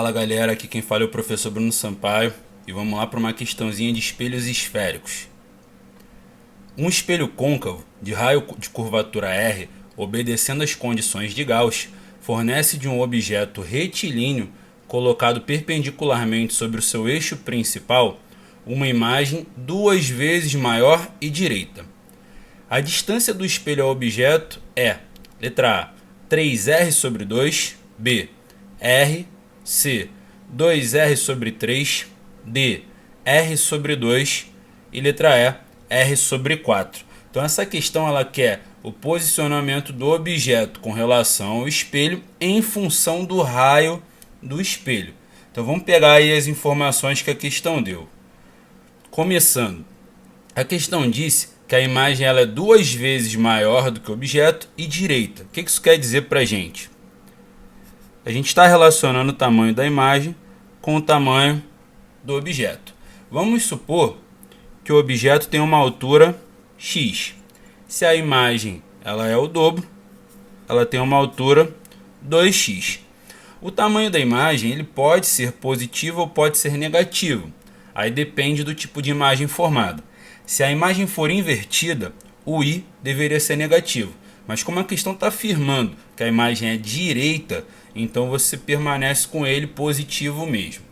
Fala galera, aqui quem fala é o professor Bruno Sampaio e vamos lá para uma questãozinha de espelhos esféricos. Um espelho côncavo de raio de curvatura R, obedecendo às condições de Gauss, fornece de um objeto retilíneo colocado perpendicularmente sobre o seu eixo principal uma imagem duas vezes maior e direita. A distância do espelho ao objeto é: letra A, 3R sobre 2, B, R, C, 2R sobre 3, D, R sobre 2 e letra E, R sobre 4. Então essa questão ela quer o posicionamento do objeto com relação ao espelho em função do raio do espelho. Então vamos pegar aí as informações que a questão deu. Começando, a questão disse que a imagem ela é duas vezes maior do que o objeto e direita. O que isso quer dizer para a gente? A gente está relacionando o tamanho da imagem com o tamanho do objeto. Vamos supor que o objeto tem uma altura x. Se a imagem ela é o dobro, ela tem uma altura 2x. O tamanho da imagem ele pode ser positivo ou pode ser negativo. Aí depende do tipo de imagem formada. Se a imagem for invertida, o i deveria ser negativo. Mas como a questão está afirmando que a imagem é direita, então você permanece com ele positivo mesmo.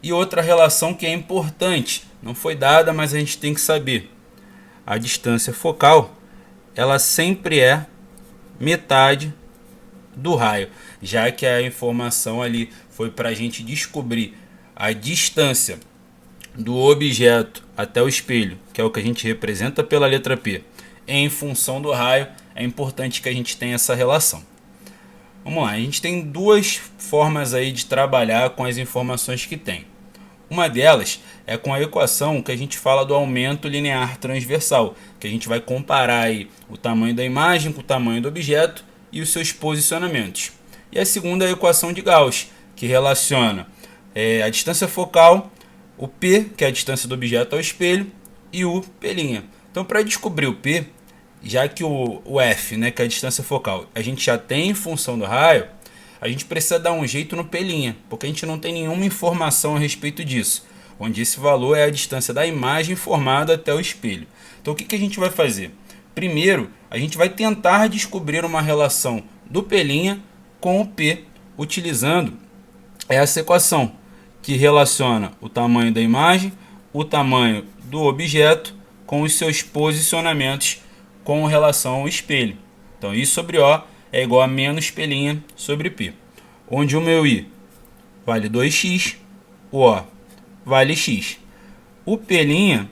E outra relação que é importante, não foi dada, mas a gente tem que saber. A distância focal, ela sempre é metade do raio, já que a informação ali foi para a gente descobrir a distância do objeto até o espelho, que é o que a gente representa pela letra P, em função do raio, é importante que a gente tenha essa relação. Vamos lá, a gente tem duas formas aí de trabalhar com as informações que tem. Uma delas é com a equação que a gente fala do aumento linear transversal, que a gente vai comparar aí o tamanho da imagem com o tamanho do objeto e os seus posicionamentos. E a segunda é a equação de Gauss, que relaciona a distância focal, o P, que é a distância do objeto ao espelho, e o P'. Então, para descobrir o P, já que o F, né, que é a distância focal, a gente já tem em função do raio, a gente precisa dar um jeito no P', porque a gente não tem nenhuma informação a respeito disso, onde esse valor é a distância da imagem formada até o espelho. Então, o que a gente vai fazer? Primeiro, a gente vai tentar descobrir uma relação do P' com o P, utilizando essa equação, que relaciona o tamanho da imagem, o tamanho do objeto com os seus posicionamentos com relação ao espelho. Então, I sobre O é igual a menos P' sobre P, onde o meu I vale 2x, o O vale x. O P'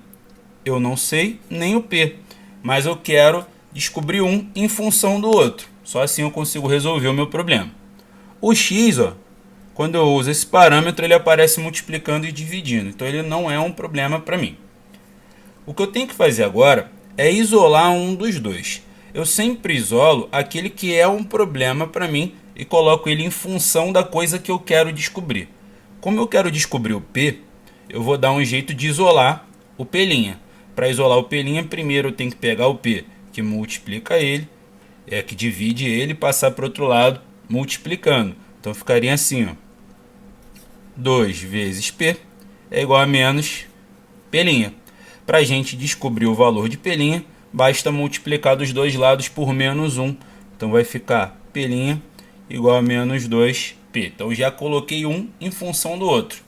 eu não sei, nem o P, mas eu quero descobrir um em função do outro. Só assim eu consigo resolver o meu problema. O x, quando eu uso esse parâmetro, ele aparece multiplicando e dividindo. Então ele não é um problema para mim. O que eu tenho que fazer agora é isolar um dos dois. Eu sempre isolo aquele que é um problema para mim e coloco ele em função da coisa que eu quero descobrir. Como eu quero descobrir o P, eu vou dar um jeito de isolar o P'. Para isolar o P', primeiro eu tenho que pegar o P que multiplica ele, que divide ele, e passar para o outro lado multiplicando. Então ficaria assim, 2 vezes P é igual a menos P'. Para a gente descobrir o valor de P', basta multiplicar dos dois lados por menos 1. Então vai ficar P' igual a menos 2P. Então já coloquei um em função do outro.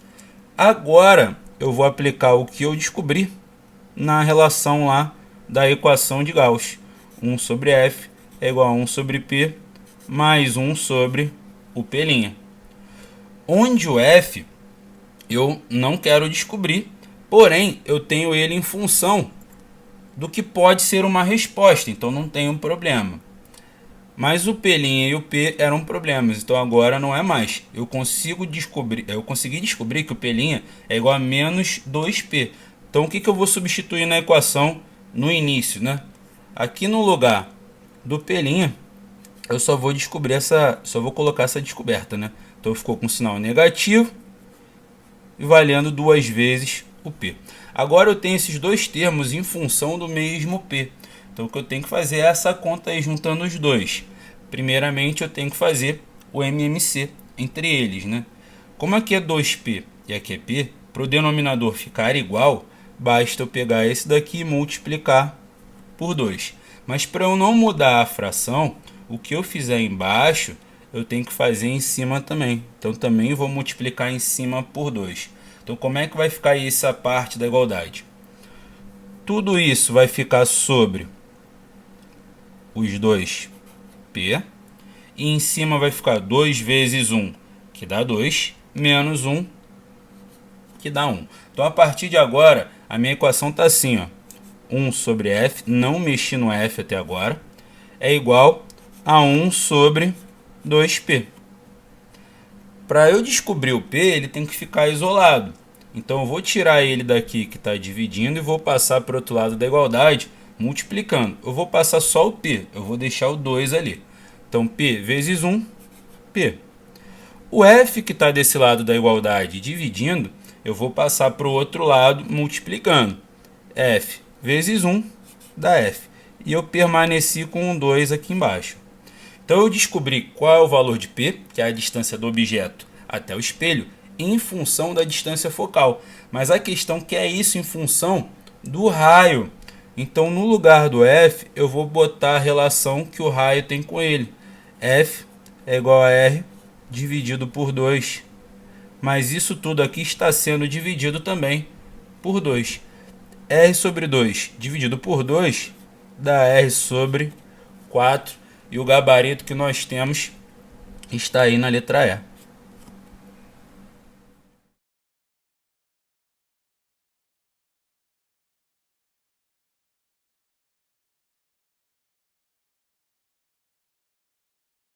Agora eu vou aplicar o que eu descobri na relação lá da equação de Gauss. 1 sobre F é igual a 1 sobre P mais 1 sobre o P'. Onde o F eu não quero descobrir, porém eu tenho ele em função do que pode ser uma resposta, então não tem um problema. Mas o P' e o P eram problemas, então agora não é mais. Eu consegui descobrir que o P' é igual a menos 2P. Então o que eu vou substituir na equação no início, né? Aqui no lugar do P', eu só vou colocar essa descoberta, né? Então ficou com sinal negativo e valendo duas vezes o P. Agora eu tenho esses dois termos em função do mesmo P. Então o que eu tenho que fazer é essa conta aí juntando os dois. Primeiramente eu tenho que fazer o MMC, entre eles, né? Como aqui é 2p e aqui é p, para o denominador ficar igual, basta eu pegar esse daqui e multiplicar por 2. Mas para eu não mudar a fração, o que eu fizer embaixo, eu tenho que fazer em cima também. Então também vou multiplicar em cima por 2. Então como é que vai ficar essa parte da igualdade? Tudo isso vai ficar sobre os 2p. E em cima vai ficar 2 vezes 1, que dá 2, menos 1, que dá 1. Então a partir de agora, a minha equação está assim, ó. 1 sobre f, não mexi no f até agora, é igual a 1 sobre 2p. Para eu descobrir o p, ele tem que ficar isolado. Então eu vou tirar ele daqui que está dividindo e vou passar para o outro lado da igualdade, multiplicando. Eu vou passar só o p, eu vou deixar o 2 ali. Então p vezes 1, p. O f que está desse lado da igualdade dividindo, eu vou passar para o outro lado multiplicando. F vezes 1 dá f. E eu permaneci com um 2 aqui embaixo. Então eu descobri qual é o valor de P, que é a distância do objeto até o espelho, em função da distância focal. Mas a questão é isso em função do raio. Então no lugar do F, eu vou botar a relação que o raio tem com ele. F é igual a R dividido por 2. Mas isso tudo aqui está sendo dividido também por 2. R sobre 2 dividido por 2 dá R sobre 4. E o gabarito que nós temos está aí na letra E.